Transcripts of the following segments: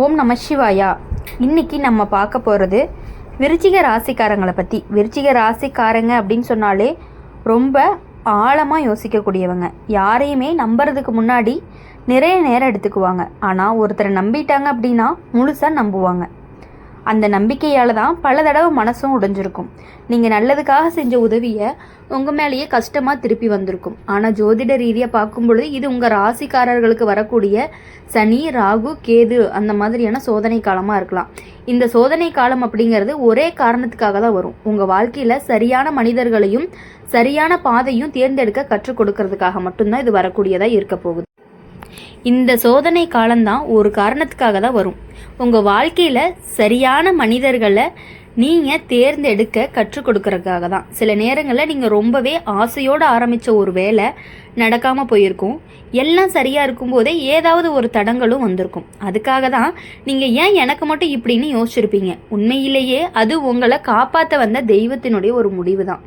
ஓம் நம சிவாயா. இன்னைக்கு நம்ம பார்க்க போகிறது விருச்சிக ராசிக்காரங்களை பற்றி. விருச்சிக ராசிக்காரங்க அப்படின்னு சொன்னாலே ரொம்ப ஆழமாக யோசிக்கக்கூடியவங்க. யாரையுமே நம்புறதுக்கு முன்னாடி நிறைய நேரம் எடுத்துக்குவாங்க. ஆனால் ஒருத்தரை நம்பிட்டாங்க அப்படின்னா முழுசாக நம்புவாங்க. அந்த நம்பிக்கையால் தான் பல தடவை மனசும் உடைஞ்சிருக்கும். நீங்கள் நல்லதுக்காக செஞ்ச உதவியை உங்கள் மேலேயே கஷ்டமாக திருப்பி வந்திருக்கும். ஆனால் ஜோதிட ரீதியாக பார்க்கும்பொழுது இது உங்கள் ராசிக்காரர்களுக்கு வரக்கூடிய சனி, ராகு, கேது அந்த மாதிரியான சோதனை காலமாக இருக்கலாம். இந்த சோதனை காலம் அப்படிங்கிறது ஒரே காரணத்துக்காக தான் வரும். உங்கள் வாழ்க்கையில் சரியான மனிதர்களையும் சரியான பாதையும் தேர்ந்தெடுக்க கற்றுக் கொடுக்கறதுக்காக மட்டும்தான் இது வரக்கூடியதாக இருக்க போகுது. இந்த சோதனை காலம்தான் ஒரு காரணத்துக்காக தான் வரும். உங்கள் வாழ்க்கையில் சரியான மனிதர்களை நீங்கள் தேர்ந்தெடுக்க கற்றுக் கொடுக்கறதுக்காக தான். சில நேரங்களில் நீங்கள் ரொம்பவே ஆசையோடு ஆரம்பித்த ஒரு வேலை நடக்காமல் போயிருக்கும். எல்லாம் சரியாக இருக்கும்போதே ஏதாவது ஒரு தடங்களும் வந்திருக்கும். அதுக்காக தான் நீங்கள் ஏன் எனக்கு மட்டும் இப்படின்னு யோசிச்சிருப்பீங்க. உண்மையிலேயே அது உங்களை காப்பாற்ற வந்த தெய்வத்தினுடைய ஒரு முடிவு தான்.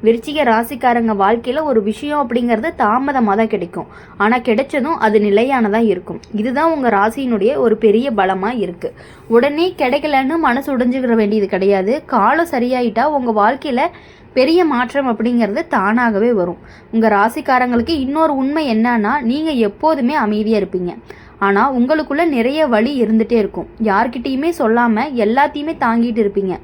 விருச்சிக ராசிக்காரங்க வாழ்க்கையில் ஒரு விஷயம் அப்படிங்கிறது தாமதமாக தான் கிடைக்கும். ஆனால் கிடைச்சதும் அது நிலையானதாக இருக்கும். இதுதான் உங்கள் ராசியினுடைய ஒரு பெரிய பலமாக இருக்குது. உடனே கிடைக்கலன்னு மனசு உடைஞ்சுக்கிற வேண்டியது கிடையாது. காலம் சரியாயிட்டா உங்கள் வாழ்க்கையில் பெரிய மாற்றம் அப்படிங்கிறது தானாகவே வரும். உங்கள் ராசிக்காரங்களுக்கு இன்னொரு உண்மை என்னன்னா, நீங்கள் எப்போதுமே அமைதியாக இருப்பீங்க. ஆனால் உங்களுக்குள்ள நிறைய வலி இருந்துகிட்டே இருக்கும். யார்கிட்டையுமே சொல்லாமல் எல்லாத்தையுமே தாங்கிட்டு இருப்பீங்க.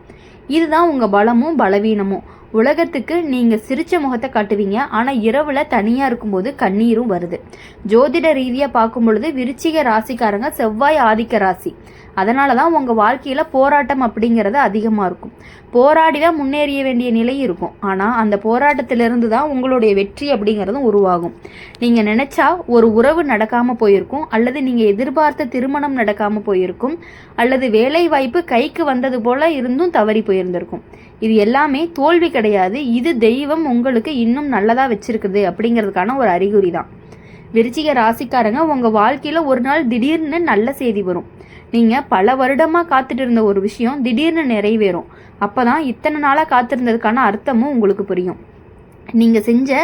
இதுதான் உங்கள் பலமும் பலவீனமும். உலகத்துக்கு நீங்கள் சிரிச்ச முகத்தை காட்டுவீங்க. ஆனால் இரவில் தனியாக இருக்கும்போது கண்ணீரும் வருது. ஜோதிட ரீதியாக பார்க்கும் பொழுது விருச்சிக ராசிக்காரங்க செவ்வாய் ஆதிக்க ராசி. அதனால தான் உங்கள் வாழ்க்கையில் போராட்டம் அப்படிங்கிறது அதிகமாக இருக்கும். போராடி தான் முன்னேறிய வேண்டிய நிலை இருக்கும். ஆனால் அந்த போராட்டத்திலிருந்து தான் உங்களுடைய வெற்றி அப்படிங்கிறதும் உருவாகும். நீங்கள் நினச்சா ஒரு உறவு நடக்காமல் போயிருக்கும், அல்லது நீங்கள் எதிர்பார்த்த திருமணம் நடக்காமல் போயிருக்கும், அல்லது வேலை வாய்ப்பு கைக்கு வந்தது போல் இருந்தும் தவறி போயிருந்திருக்கும். இது எல்லாமே தோல்வி கிடையாது. இது தெய்வம் உங்களுக்கு இன்னும் நல்லதாக வச்சிருக்குது அப்படிங்கிறதுக்கான ஒரு அறிகுறி தான். விருச்சிக ராசிக்காரங்க உங்கள் வாழ்க்கையில் ஒரு நாள் திடீர்னு நல்ல செய்தி வரும். நீங்கள் பல வருடமாக காத்துட்டு இருந்த ஒரு விஷயம் திடீர்னு நிறைவேறும். அப்போ தான் இத்தனை நாளாக காத்திருந்ததுக்கான அர்த்தமும் உங்களுக்கு புரியும். நீங்கள் செஞ்ச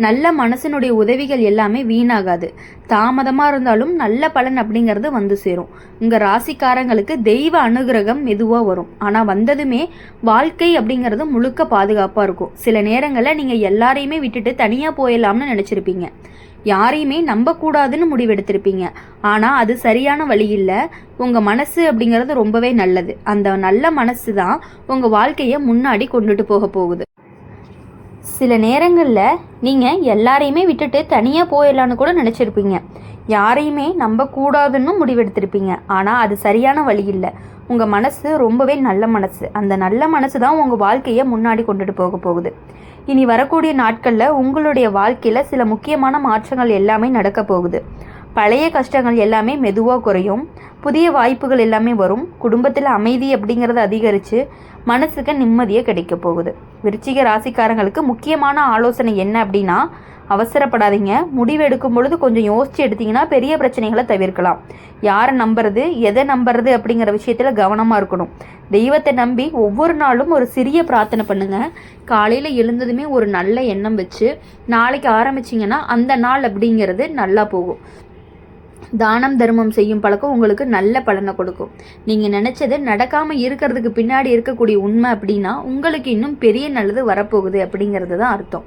நல்ல மனசனுடைய உதவிகள் எல்லாமே வீணாகாது. தாமதமாக இருந்தாலும் நல்ல பலன் அப்படிங்கிறது வந்து சேரும். உங்கள் ராசிக்காரங்களுக்கு தெய்வ அனுகிரகம் மெதுவாக வரும். ஆனால் வந்ததுமே வாழ்க்கை அப்படிங்கிறது முழுக்க பாதுகாப்பாக இருக்கும். சில நேரங்களில் நீங்கள் எல்லாரையுமே விட்டுட்டு தனியாக போயிடலாம்னு நினச்சிருப்பீங்க. யாரையுமே நம்பக்கூடாதுன்னு முடிவெடுத்திருப்பீங்க. ஆனால் அது சரியான வழி இல்லை. உங்கள் மனசு அப்படிங்கிறது ரொம்பவே நல்லது. அந்த நல்ல மனசு தான் உங்கள் வாழ்க்கையை முன்னாடி கொண்டுட்டு போக போகுது. சில நேரங்களில் நீங்கள் எல்லாரையுமே விட்டுட்டு தனியாக போயிடலான்னு கூட நினச்சிருப்பீங்க. யாரையுமே நம்பக்கூடாதுன்னு முடிவெடுத்திருப்பீங்க. ஆனால் அது சரியான வழி இல்லை. உங்கள் மனசு ரொம்பவே நல்ல மனசு. அந்த நல்ல மனசு தான் உங்கள் வாழ்க்கையை முன்னாடி கொண்டுட்டு போக போகுது. இனி வரக்கூடிய நாட்களில் உங்களுடைய வாழ்க்கையில் சில முக்கியமான மாற்றங்கள் எல்லாமே நடக்க போகுது. பழைய கஷ்டங்கள் எல்லாமே மெதுவாக குறையும். புதிய வாய்ப்புகள் எல்லாமே வரும். குடும்பத்தில் அமைதி அப்படிங்கிறது அதிகரித்து மனசுக்கு நிம்மதியாக கிடைக்க போகுது. விருச்சிக ராசிக்காரங்களுக்கு முக்கியமான ஆலோசனை என்ன அப்படின்னா, அவசரப்படாதீங்க. முடிவு எடுக்கும் பொழுது கொஞ்சம் யோசித்து எடுத்தீங்கன்னா பெரிய பிரச்சனைகளை தவிர்க்கலாம். யாரை நம்புறது, எதை நம்புறது அப்படிங்கிற விஷயத்தில் கவனமாக இருக்கணும். தெய்வத்தை நம்பி ஒவ்வொரு நாளும் ஒரு சிறிய பிரார்த்தனை பண்ணுங்க. காலையில் எழுந்ததுமே ஒரு நல்ல எண்ணம் வச்சு நாளைக்கு ஆரம்பிச்சிங்கன்னா அந்த நாள் அப்படிங்கிறது நல்லா போகும். தானம் தர்மம் செய்யும் பழக்கம் உங்களுக்கு நல்ல பலனை கொடுக்கும். நீங்கள் நினச்சது நடக்காமல் இருக்கிறதுக்கு பின்னாடி இருக்கக்கூடிய உண்மை அப்படின்னா உங்களுக்கு இன்னும் பெரிய நல்லது வரப்போகுது அப்படிங்கிறது தான் அர்த்தம்.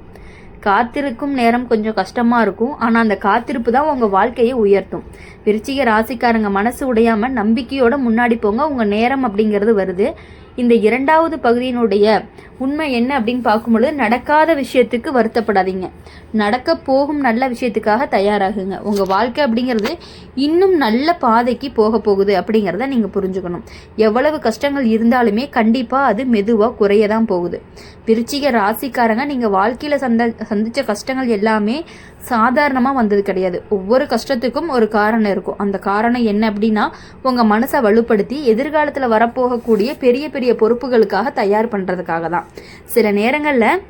காத்திருக்கும் நேரம் கொஞ்சம் கஷ்டமாக இருக்கும். ஆனால் அந்த காத்திருப்பு தான் உங்கள் வாழ்க்கையை உயர்த்தும். விருச்சிக ராசிக்காரங்க மனசு உடையாமல் நம்பிக்கையோடு முன்னாடி போங்க. உங்கள் நேரம் அப்படிங்கிறது வருது. இந்த இரண்டாவது பகுதியினுடைய உண்மை என்ன அப்படின்னு பார்க்கும்பொழுது, நடக்காத விஷயத்துக்கு வருத்தப்படாதீங்க. நடக்க போகும் நல்ல விஷயத்துக்காக தயாராகுங்க. உங்கள் வாழ்க்கை அப்படிங்கிறது இன்னும் நல்ல பாதைக்கு போக போகுது அப்படிங்கிறத நீங்கள் புரிஞ்சுக்கணும். எவ்வளவு கஷ்டங்கள் இருந்தாலுமே கண்டிப்பாக அது மெதுவாக குறைய தான் போகுது. விருச்சிக ராசிக்காரங்க நீங்கள் வாழ்க்கையில் சந்தித்த கஷ்டங்கள் எல்லாமே சாதாரணமாக வந்தது கிடையாது. ஒவ்வொரு கஷ்டத்துக்கும் ஒரு காரணம் இருக்கும். அந்த காரணம் என்ன அப்படின்னா, உங்கள் மனசை வலுப்படுத்தி எதிர்காலத்தில் வரப்போகக்கூடிய பெரிய பெரிய பொறுப்புகளுக்காக தயார் பண்ணுறதுக்காக தான். சில நேரங்களில்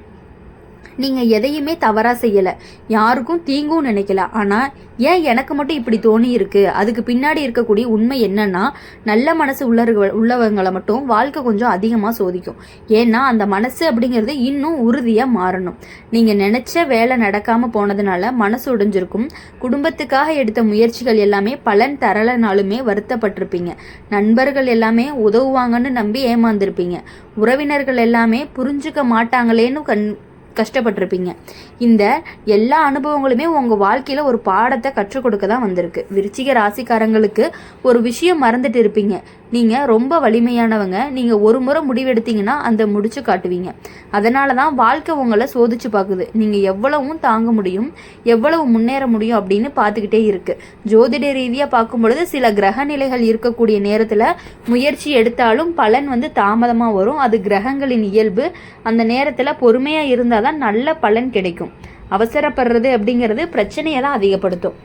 நீங்கள் எதையுமே தவறாக செய்யலை, யாருக்கும் தீங்கும் நினைக்கல. ஆனால் ஏன் எனக்கு மட்டும் இப்படி தோணி இருக்கு, அதுக்கு பின்னாடி இருக்கக்கூடிய உண்மை என்னன்னா, நல்ல மனசு உள்ளவங்களை மட்டும் வாழ்க்கை கொஞ்சம் அதிகமாக சோதிக்கும். ஏன்னா அந்த மனசு அப்படிங்கிறது இன்னும் உறுதியாக மாறணும். நீங்கள் நினச்ச வேலை நடக்காமல் போனதுனால மனசு உடைஞ்சிருக்கும். குடும்பத்துக்காக எடுத்த முயற்சிகள் எல்லாமே பலன் தரலைனாலுமே வருத்தப்பட்டிருப்பீங்க. நண்பர்கள் எல்லாமே உதவுவாங்கன்னு நம்பி ஏமாந்துருப்பீங்க. உறவினர்கள் எல்லாமே புரிஞ்சுக்க மாட்டாங்களேன்னு கஷ்டப்பட்டிருப்பீங்க. இந்த எல்லா அனுபவங்களுமே உங்கள் வாழ்க்கையில் ஒரு பாடத்தை கற்றுக் கொடுக்க தான் வந்திருக்கு. விருச்சிக ராசிக்காரங்களுக்கு ஒரு விஷயம் மறந்துட்டு இருப்பீங்க. நீங்கள் ரொம்ப வலிமையானவங்க. நீங்கள் ஒரு முறை முடிவெடுத்தீங்கன்னா அந்த முடிச்சு காட்டுவீங்க. அதனால தான் வாழ்க்கை உங்களை சோதிச்சு பார்க்குது. நீங்கள் எவ்வளவும் தாங்க முடியும், எவ்வளவு முன்னேற முடியும் அப்படின்னு பார்த்துக்கிட்டே இருக்கு. ஜோதிட ரீதியாக பார்க்கும் பொழுது சில கிரக நிலைகள் இருக்கக்கூடிய நேரத்தில் முயற்சி எடுத்தாலும் பலன் தாமதமாக வரும். அது கிரகங்களின் இயல்பு. அந்த நேரத்தில் பொறுமையாக இருந்தால் தான் நல்ல பலன் கிடைக்கும். அவசரப்படுறது அப்படிங்கிறது பிரச்சனையை தான் அதிகப்படுத்தும்.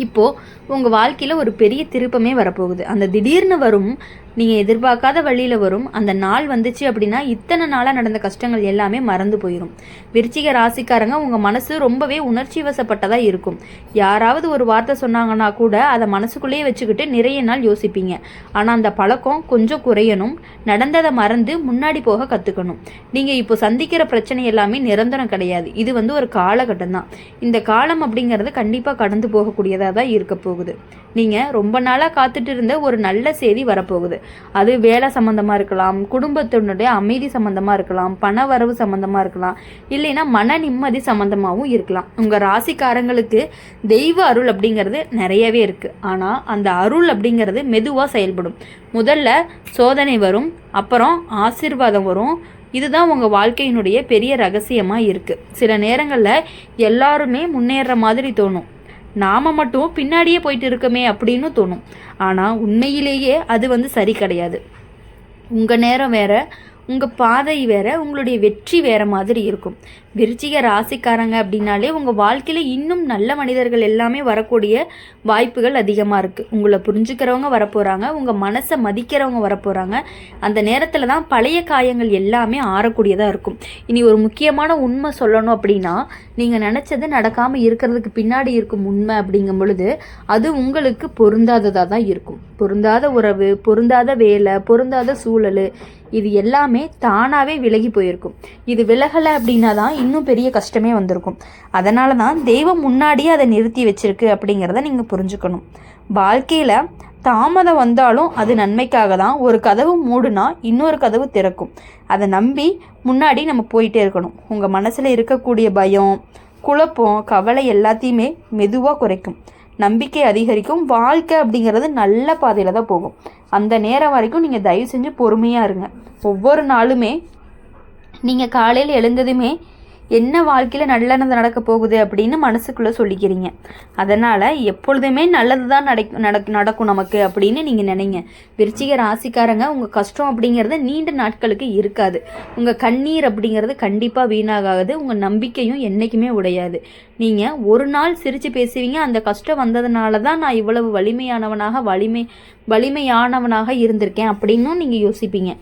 இப்போது உங்கள் வாழ்க்கையில் ஒரு பெரிய திருப்பமே வரப்போகுது. அந்த திடீர்னு வரும், நீங்கள் எதிர்பார்க்காத வழியில் வரும். அந்த நாள் வந்துச்சு அப்படின்னா இத்தனை நாளாக நடந்த கஷ்டங்கள் எல்லாமே மறந்து போயிடும். விருச்சிக ராசிக்காரங்க உங்கள் மனசு ரொம்பவே உணர்ச்சி வசப்பட்டதாக இருக்கும். யாராவது ஒரு வார்த்தை சொன்னாங்கன்னா கூட அதை மனசுக்குள்ளேயே வச்சுக்கிட்டு நிறைய நாள் யோசிப்பீங்க. ஆனால் அந்த பழக்கம் கொஞ்சம் குறையணும். நடந்ததை மறந்து முன்னாடி போக கற்றுக்கணும். நீங்கள் இப்போ சந்திக்கிற பிரச்சனை எல்லாமே நிரந்தரம் கிடையாது. இது ஒரு காலகட்டம் தான். இந்த காலம் அப்படிங்கிறது கண்டிப்பாக கடந்து போகக்கூடியதாக தான் இருக்க போகுது. நீங்கள் ரொம்ப நாளாக காத்துட்டு இருந்த ஒரு நல்ல செய்தி வரப்போகுது. அது வேலை சம்மந்தமாக இருக்கலாம், குடும்பத்தினுடைய அமைதி சம்மந்தமாக இருக்கலாம், பண வரவு சம்மந்தமாக இருக்கலாம், இல்லைன்னா மன நிம்மதி சம்மந்தமாகவும் இருக்கலாம். உங்கள் ராசிக்காரங்களுக்கு தெய்வ அருள் அப்படிங்கிறது நிறையவே இருக்குது. ஆனால் அந்த அருள் அப்படிங்கிறது மெதுவாக செயல்படும். முதல்ல சோதனை வரும், அப்புறம் ஆசீர்வாதம் வரும். இதுதான் உங்கள் வாழ்க்கையினுடைய பெரிய ரகசியமாக இருக்குது. சில நேரங்களில் எல்லாருமே முன்னேற மாதிரி தோணும். நாம் மட்டும் பின்னாடியே போயிட்டு இருக்கமே அப்படின்னு தோணும். ஆனால் உண்மையிலேயே அது சரி கிடையாது. உங்கள் நேரம் வேற, உங்கள் பாதை வேற, உங்களுடைய வெற்றி வேற மாதிரி இருக்கும். விருச்சிக ராசிக்காரங்க அப்படின்னாலே உங்கள் வாழ்க்கையில் இன்னும் நல்ல மனிதர்கள் எல்லாமே வரக்கூடிய வாய்ப்புகள் அதிகமாக இருக்குது. உங்களை புரிஞ்சுக்கிறவங்க வரப்போகிறாங்க, உங்கள் மனசை மதிக்கிறவங்க வரப்போகிறாங்க. அந்த நேரத்தில் தான் பழைய காயங்கள் எல்லாமே ஆறக்கூடியதாக இருக்கும். இனி ஒரு முக்கியமான உண்மை சொல்லணும் அப்படின்னா, நீங்கள் நினச்சது நடக்காமல் இருக்கிறதுக்கு பின்னாடி இருக்கும் உண்மை அப்படிங்கும் பொழுது அது உங்களுக்கு பொருந்தாததாக தான் இருக்கும். பொருந்தாத உறவு, பொருந்தாத வேலை, பொருந்தாத சூழல், இது எல்லாமே தானாகவே விலகி போயிருக்கும். இது விலகலை அப்படின்னா தான் இன்னும் பெரிய கஷ்டமே வந்திருக்கும். அதனால தான் தெய்வம் முன்னாடியே அதை நிறுத்தி வச்சிருக்கு அப்படிங்கிறத நீங்கள் புரிஞ்சுக்கணும். வாழ்க்கையில் தாமதம் வந்தாலும் அது நன்மைக்காக தான். ஒரு கதவு மூடுனா இன்னொரு கதவு திறக்கும். அதை நம்பி முன்னாடி நம்ம போயிட்டே இருக்கணும். உங்கள் மனசில் இருக்கக்கூடிய பயம், குழப்பம், கவலை எல்லாத்தையுமே மெதுவாக குறைக்கும். நம்பிக்கை அதிகரிக்கும். வாழ்க்கை அப்படிங்கிறது நல்ல பாதையில் தான் போகும். அந்த நேரம் வரைக்கும் நீங்கள் தயவு செஞ்சு பொறுமையாக இருங்க. ஒவ்வொரு நாளுமே நீங்கள் காலையில் எழுந்ததுமே என்ன வாழ்க்கையில் நல்லது நடக்க போகுது அப்படின்னு மனசுக்குள்ளே சொல்லிக்கிறீங்க. அதனால் எப்பொழுதுமே நல்லது தான் நடக்கும் நமக்கு அப்படின்னு நீங்கள் நினைங்க. விருச்சிக ராசிக்காரங்க உங்கள் கஷ்டம் அப்படிங்கிறது நீண்ட நாட்களுக்கு இருக்காது. உங்கள் கண்ணீர் அப்படிங்கிறது கண்டிப்பாக வீணாகாது. உங்கள் நம்பிக்கையும் என்றைக்குமே உடையாது. நீங்கள் ஒரு நாள் சிரித்து பேசுவீங்க, அந்த கஷ்டம் வந்ததுனால தான் நான் இவ்வளவு வலிமையானவனாக இருந்திருக்கேன் அப்படின்னும் நீங்கள் யோசிப்பீங்க.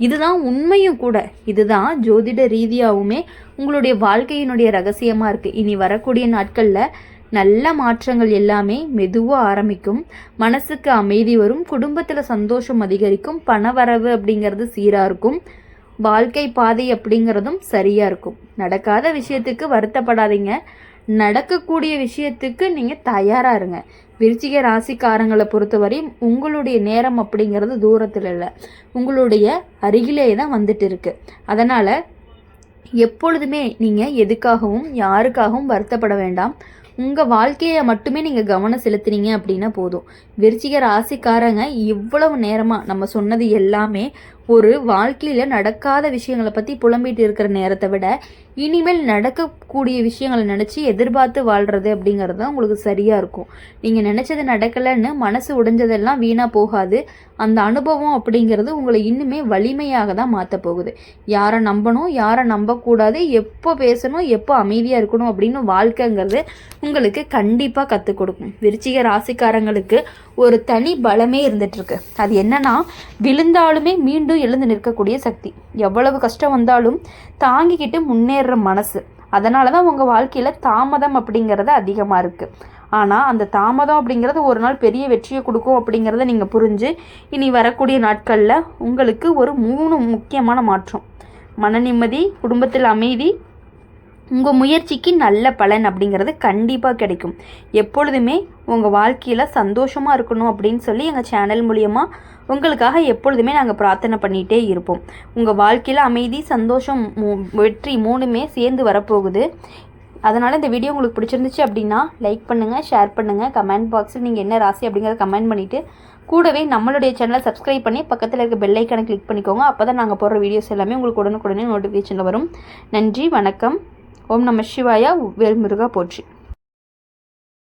இதுதான் உண்மையும் கூட. இதுதான் ஜோதிட ரீதியாகவுமே உங்களுடைய வாழ்க்கையினுடைய ரகசியமாக இருக்குது. இனி வரக்கூடிய நாட்களில் நல்ல மாற்றங்கள் எல்லாமே மெதுவாக ஆரம்பிக்கும். மனசுக்கு அமைதி வரும். குடும்பத்தில் சந்தோஷம் அதிகரிக்கும். பணவரவு அப்படிங்கிறது சீராக இருக்கும். வாழ்க்கை பாதை அப்படிங்கிறதும் சரியாக இருக்கும். நடக்காத விஷயத்துக்கு வருத்தப்படாதீங்க. நடக்கக்கூடிய விஷயத்துக்கு நீங்கள் தயாராக இருங்க. விருச்சிக ராசிக்காரங்களை பொறுத்தவரை உங்களுடைய நேரம் அப்படிங்கிறது தூரத்தில் இல்லை, உங்களுடைய அருகிலே தான் வந்துட்டு இருக்கு. அதனால் எப்பொழுதுமே நீங்கள் எதுக்காகவும் யாருக்காகவும் வருத்தப்பட வேண்டாம். உங்கள் வாழ்க்கையை மட்டுமே நீங்கள் கவனம் செலுத்துனீங்க அப்படின்னா போதும். விருச்சிக ராசிக்காரங்க இவ்வளவு நேரமாக நம்ம சொன்னது எல்லாமே ஒரு வாழ்க்கையில் நடக்காத விஷயங்களை பற்றி புலம்பிட்டு இருக்கிற நேரத்தை விட இனிமேல் நடக்கக்கூடிய விஷயங்களை நினச்சி எதிர்பார்த்து வாழ்கிறது அப்படிங்கிறது தான் உங்களுக்கு சரியாக இருக்கும். நீங்கள் நினச்சது நடக்கலைன்னு மனசு உடைஞ்சதெல்லாம் வீணாக போகாது. அந்த அனுபவம் அப்படிங்கிறது உங்களை இன்னுமே வலிமையாக தான் மாற்ற போகுது. யாரை நம்பணும், யாரை நம்பக்கூடாது, எப்போ பேசணும், எப்போ அமைதியாக இருக்கணும் அப்படின்னு வாழ்க்கைங்கிறது உங்களுக்கு கண்டிப்பாக கற்றுக் கொடுக்கும். விருச்சிக ராசிக்காரங்களுக்கு ஒரு தனி பலமே இருந்துகிட்ருக்கு. அது என்னன்னா, விழுந்தாலுமே மீண்டும் எழுந்து நிற்கக்கூடிய சக்தி. எவ்வளவு கஷ்டம் வந்தாலும் தாங்கிக்கிட்டு முன்னேற மனசு. அதனால தான் உங்கள் வாழ்க்கையில் தாமதம் அப்படிங்கிறது அதிகமாக இருக்குது. ஆனால் அந்த தாமதம் அப்படிங்கிறது ஒரு நாள் பெரிய வெற்றியை கொடுக்கும் அப்படிங்கிறத நீங்கள் புரிஞ்சு இனி வரக்கூடிய நாட்களில் உங்களுக்கு ஒரு 3 முக்கியமான மாற்றம்: மன நிம்மதி, குடும்பத்தில் அமைதி, உங்கள் முயற்சிக்கு நல்ல பலன் அப்படிங்கிறது கண்டிப்பாக கிடைக்கும். எப்பொழுதுமே உங்கள் வாழ்க்கையில் சந்தோஷமாக இருக்கணும் அப்படின்னு சொல்லி எங்கள் சேனல் மூலியமாக உங்களுக்காக எப்பொழுதுமே நாங்கள் பிரார்த்தனை பண்ணிகிட்டே இருப்போம். உங்கள் வாழ்க்கையில் அமைதி, சந்தோஷம், வெற்றி 3மே சேர்ந்து வரப்போகுது. அதனால் இந்த வீடியோ உங்களுக்கு பிடிச்சிருந்துச்சு அப்படின்னா லைக் பண்ணுங்கள், ஷேர் பண்ணுங்கள், கமெண்ட் பாக்ஸில் நீங்கள் என்ன ராசி அப்படிங்கிறத கமெண்ட் பண்ணிவிட்டு கூடவே நம்மளுடைய சேனலை சப்ஸ்கிரைப் பண்ணி பக்கத்தில் இருக்க பெல் ஐக்கானை கிளிக் பண்ணிக்கோங்க. அப்போ தான் நாங்கள் போடுற வீடியோஸ் எல்லாமே உங்களுக்கு உடனுக்குடனே நோட்டிஃபிகேஷனில் வரும். நன்றி, வணக்கம். ஓம் நம சிவாயா. வேல்முருகா போற்றி.